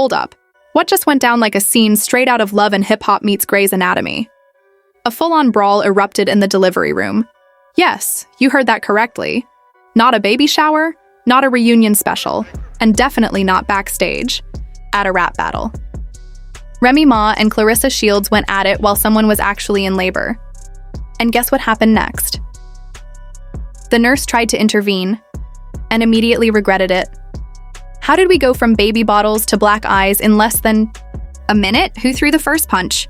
Hold up. What just went down like a scene straight out of Love and Hip Hop meets Grey's Anatomy? A full-on brawl erupted in the delivery room. Yes, you heard that correctly. Not a baby shower, not a reunion special, and definitely not backstage. At a rap battle. Remy Ma and Claressa Shields went at it while someone was actually in labor. And guess what happened next? The nurse tried to intervene, and immediately regretted it. How did we go from baby bottles to black eyes in less than a minute? Who threw the first punch?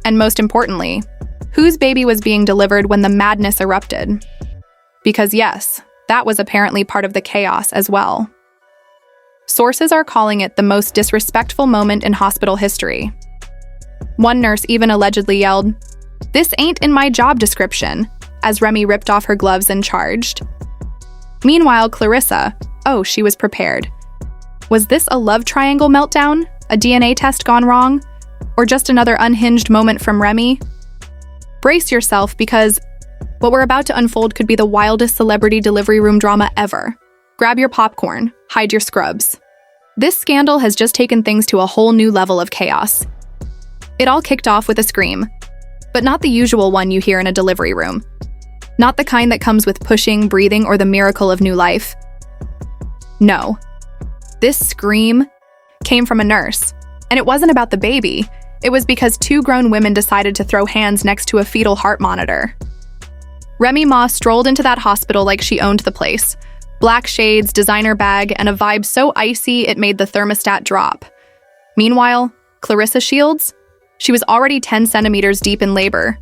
And most importantly, whose baby was being delivered when the madness erupted? Because yes, that was apparently part of the chaos as well. Sources are calling it the most disrespectful moment in hospital history. One nurse even allegedly yelled, "This ain't in my job description," as Remy ripped off her gloves and charged. Meanwhile, Claressa, oh, she was prepared. Was this a love triangle meltdown? A DNA test gone wrong? Or just another unhinged moment from Remy? Brace yourself, because what we're about to unfold could be the wildest celebrity delivery room drama ever. Grab your popcorn, hide your scrubs. This scandal has just taken things to a whole new level of chaos. It all kicked off with a scream, but not the usual one you hear in a delivery room. Not the kind that comes with pushing, breathing, or the miracle of new life. No. This scream came from a nurse, and it wasn't about the baby. It was because two grown women decided to throw hands next to a fetal heart monitor. Remy Ma strolled into that hospital like she owned the place. Black shades, designer bag, and a vibe so icy it made the thermostat drop. Meanwhile, Claressa Shields? She was already 10 centimeters deep in labor.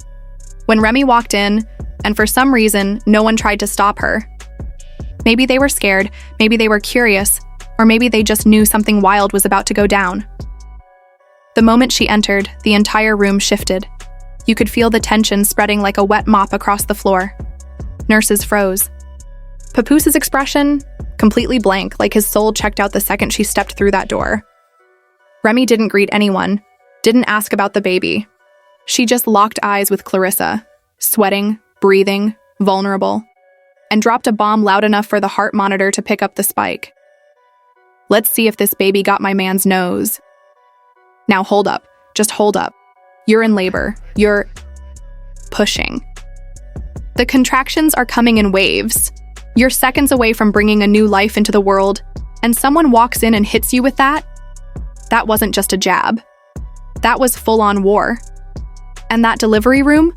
When Remy walked in, and for some reason, no one tried to stop her. Maybe they were scared, maybe they were curious, or maybe they just knew something wild was about to go down. The moment she entered, the entire room shifted. You could feel the tension spreading like a wet mop across the floor. Nurses froze. Papoose' expression? Completely blank, like his soul checked out the second she stepped through that door. Remy didn't greet anyone, didn't ask about the baby. She just locked eyes with Claressa, sweating, breathing, vulnerable, and dropped a bomb loud enough for the heart monitor to pick up the spike. Let's see if this baby got my man's nose. Now hold up, just hold up. You're in labor, you're pushing. The contractions are coming in waves. You're seconds away from bringing a new life into the world, and someone walks in and hits you with that? That wasn't just a jab. That was full-on war. And that delivery room?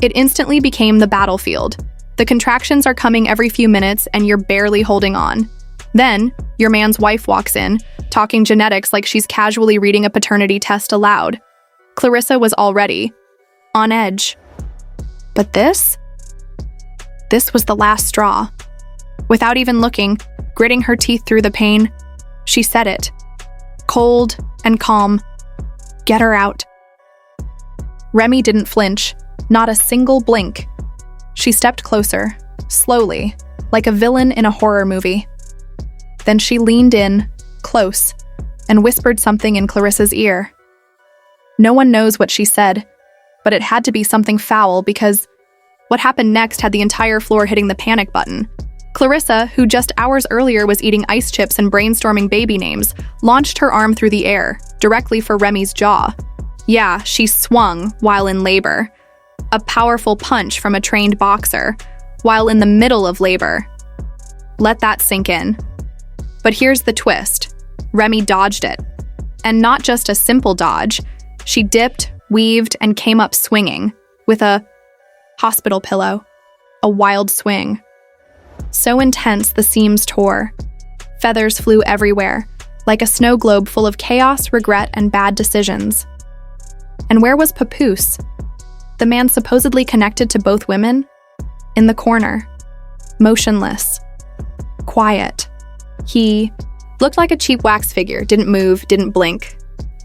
It instantly became the battlefield. The contractions are coming every few minutes, and you're barely holding on. Then, your man's wife walks in, talking genetics like she's casually reading a paternity test aloud. Claressa was already on edge. But this was the last straw. Without even looking, gritting her teeth through the pain, she said it. Cold and calm. Get her out. Remy didn't flinch, not a single blink. She stepped closer, slowly, like a villain in a horror movie. Then she leaned in, close, and whispered something in Claressa's ear. No one knows what she said, but it had to be something foul because what happened next had the entire floor hitting the panic button. Claressa, who just hours earlier was eating ice chips and brainstorming baby names, launched her arm through the air, directly for Remy's jaw. Yeah, she swung while in labor. A powerful punch from a trained boxer, while in the middle of labor. Let that sink in. But here's the twist. Remy dodged it. And not just a simple dodge. She dipped, weaved, and came up swinging, with a hospital pillow. A wild swing. So intense the seams tore. Feathers flew everywhere, like a snow globe full of chaos, regret, and bad decisions. And where was Papoose? The man supposedly connected to both women? In the corner. Motionless. Quiet. He looked like a cheap wax figure, didn't move, didn't blink.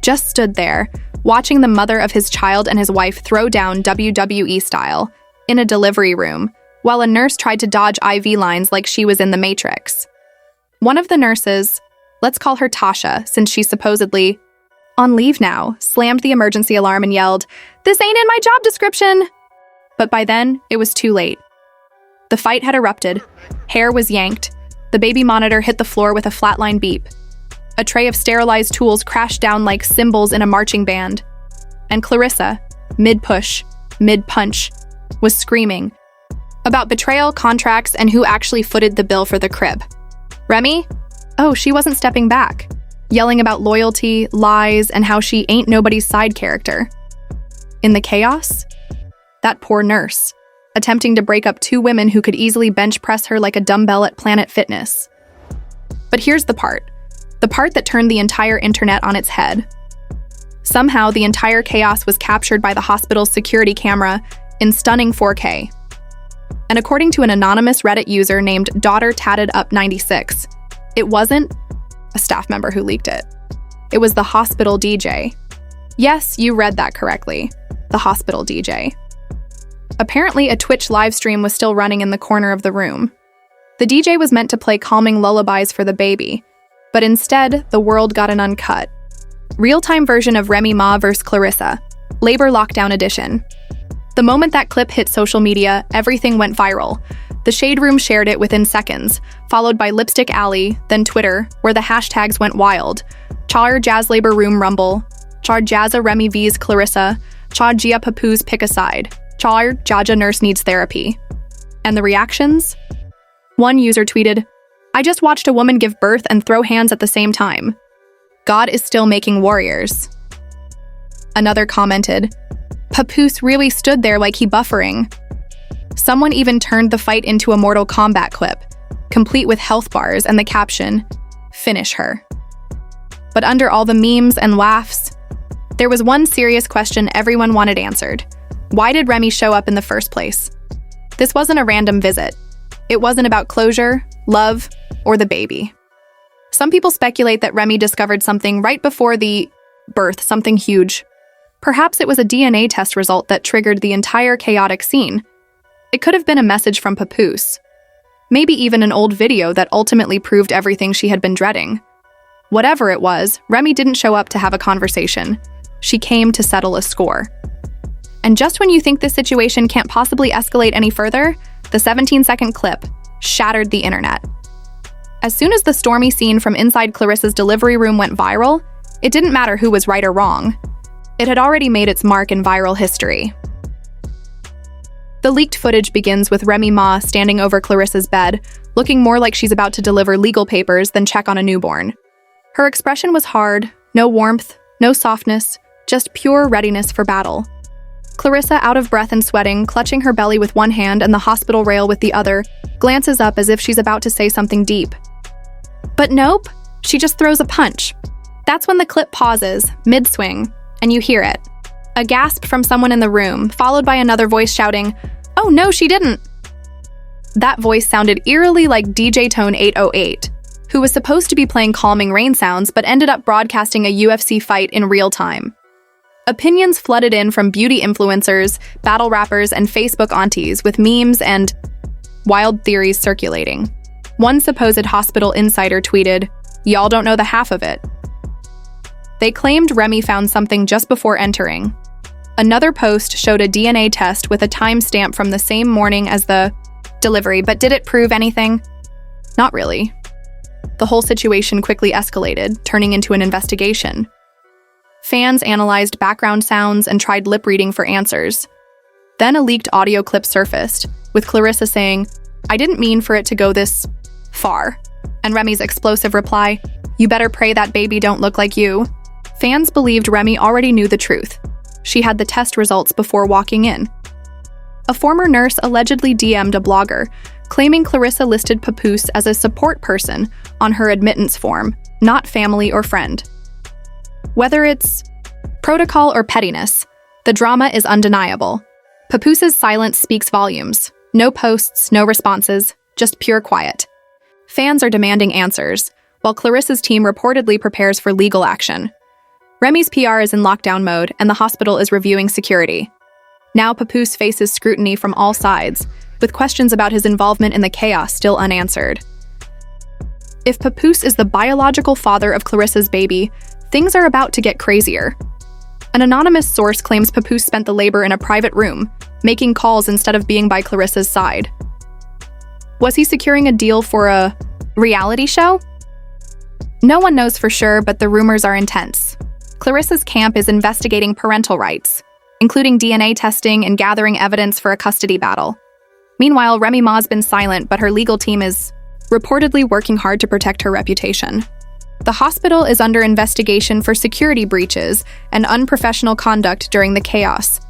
Just stood there, watching the mother of his child and his wife throw down WWE style, in a delivery room, while a nurse tried to dodge IV lines like she was in the Matrix. One of the nurses, let's call her Tasha, since she's supposedly on leave now, slammed the emergency alarm and yelled, "This ain't in my job description!" But by then, it was too late. The fight had erupted, hair was yanked, the baby monitor hit the floor with a flatline beep. A tray of sterilized tools crashed down like cymbals in a marching band. And Claressa, mid-push, mid-punch, was screaming about betrayal, contracts, and who actually footed the bill for the crib. Remy? Oh, she wasn't stepping back, yelling about loyalty, lies, and how she ain't nobody's side character. In the chaos, that poor nurse, attempting to break up two women who could easily bench press her like a dumbbell at Planet Fitness. But here's the part that turned the entire internet on its head. Somehow, the entire chaos was captured by the hospital's security camera in stunning 4K. And according to an anonymous Reddit user named DaughterTattedUp96, it wasn't a staff member who leaked it. It was the hospital DJ. Yes, you read that correctly. The hospital DJ. Apparently, a Twitch livestream was still running in the corner of the room. The DJ was meant to play calming lullabies for the baby, but instead, the world got an uncut, real-time version of Remy Ma vs. Claressa, Labor Lockdown Edition. The moment that clip hit social media, everything went viral. The Shade Room shared it within seconds, followed by Lipstick Alley, then Twitter, where the hashtags went wild. Char Jazz Labor Room Rumble, Char Jazza Remy vs. Claressa, Char Gia Papoose Pick a Side, Char Jaja Nurse Needs Therapy. And the reactions? One user tweeted, "I just watched a woman give birth and throw hands at the same time. God is still making warriors." Another commented, "Papoose really stood there like he buffering." Someone even turned the fight into a Mortal Kombat clip, complete with health bars and the caption, "Finish her." But under all the memes and laughs, there was one serious question everyone wanted answered. Why did Remy show up in the first place? This wasn't a random visit. It wasn't about closure, love, or the baby. Some people speculate that Remy discovered something right before the birth, something huge. Perhaps it was a DNA test result that triggered the entire chaotic scene. It could have been a message from Papoose. Maybe even an old video that ultimately proved everything she had been dreading. Whatever it was, Remy didn't show up to have a conversation. She came to settle a score. And just when you think this situation can't possibly escalate any further, the 17-second clip shattered the internet. As soon as the stormy scene from inside Claressa's delivery room went viral, it didn't matter who was right or wrong. It had already made its mark in viral history. The leaked footage begins with Remy Ma standing over Claressa's bed, looking more like she's about to deliver legal papers than check on a newborn. Her expression was hard, no warmth, no softness, just pure readiness for battle. Claressa, out of breath and sweating, clutching her belly with one hand and the hospital rail with the other, glances up as if she's about to say something deep. But nope, she just throws a punch. That's when the clip pauses, mid-swing, and you hear it. A gasp from someone in the room, followed by another voice shouting, "Oh no, she didn't!" That voice sounded eerily like DJ Tone 808, who was supposed to be playing calming rain sounds but ended up broadcasting a UFC fight in real time. Opinions flooded in from beauty influencers, battle rappers, and Facebook aunties with memes and wild theories circulating. One supposed hospital insider tweeted, "Y'all don't know the half of it." They claimed Remy found something just before entering. Another post showed a DNA test with a timestamp from the same morning as the delivery, but did it prove anything? Not really. The whole situation quickly escalated, turning into an investigation. Fans analyzed background sounds and tried lip reading for answers. Then a leaked audio clip surfaced, with Claressa saying, "I didn't mean for it to go this far," and Remy's explosive reply, "You better pray that baby don't look like you." Fans believed Remy already knew the truth. She had the test results before walking in. A former nurse allegedly DM'd a blogger, claiming Claressa listed Papoose as a support person on her admittance form, not family or friend. Whether it's protocol or pettiness, the drama is undeniable. Papoose's silence speaks volumes. No posts, no responses, just pure quiet. Fans are demanding answers, while Claressa's team reportedly prepares for legal action. Remy's PR is in lockdown mode, and the hospital is reviewing security. Now Papoose faces scrutiny from all sides, with questions about his involvement in the chaos still unanswered. If Papoose is the biological father of Claressa's baby, things are about to get crazier. An anonymous source claims Papoose spent the labor in a private room, making calls instead of being by Claressa's side. Was he securing a deal for a reality show? No one knows for sure, but the rumors are intense. Clarissa's camp is investigating parental rights, including DNA testing and gathering evidence for a custody battle. Meanwhile, Remy Ma's been silent, but her legal team is reportedly working hard to protect her reputation. The hospital is under investigation for security breaches and unprofessional conduct during the chaos.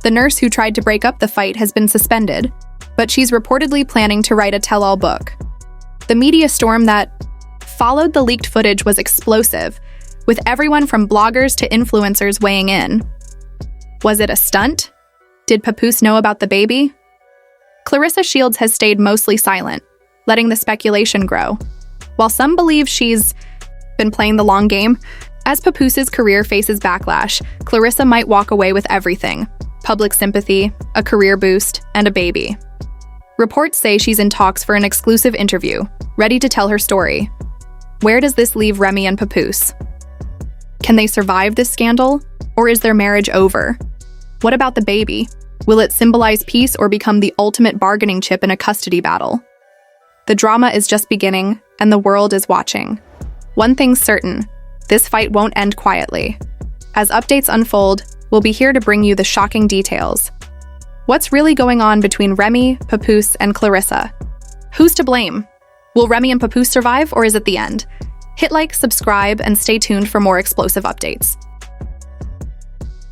The nurse who tried to break up the fight has been suspended, but she's reportedly planning to write a tell-all book. The media storm that followed the leaked footage was explosive, with everyone from bloggers to influencers weighing in. Was it a stunt? Did Papoose know about the baby? Claressa Shields has stayed mostly silent, letting the speculation grow. While some believe she's been playing the long game, as Papoose's career faces backlash, Claressa might walk away with everything: public sympathy, a career boost, and a baby. Reports say she's in talks for an exclusive interview, ready to tell her story. Where does this leave Remy and Papoose? Can they survive this scandal, or is their marriage over? What about the baby? Will it symbolize peace or become the ultimate bargaining chip in a custody battle? The drama is just beginning, and the world is watching. One thing's certain: this fight won't end quietly. As updates unfold, we'll be here to bring you the shocking details. What's really going on between Remy, Papoose, and Claressa? Who's to blame? Will Remy and Papoose survive, or is it the end? Hit like, subscribe, and stay tuned for more explosive updates.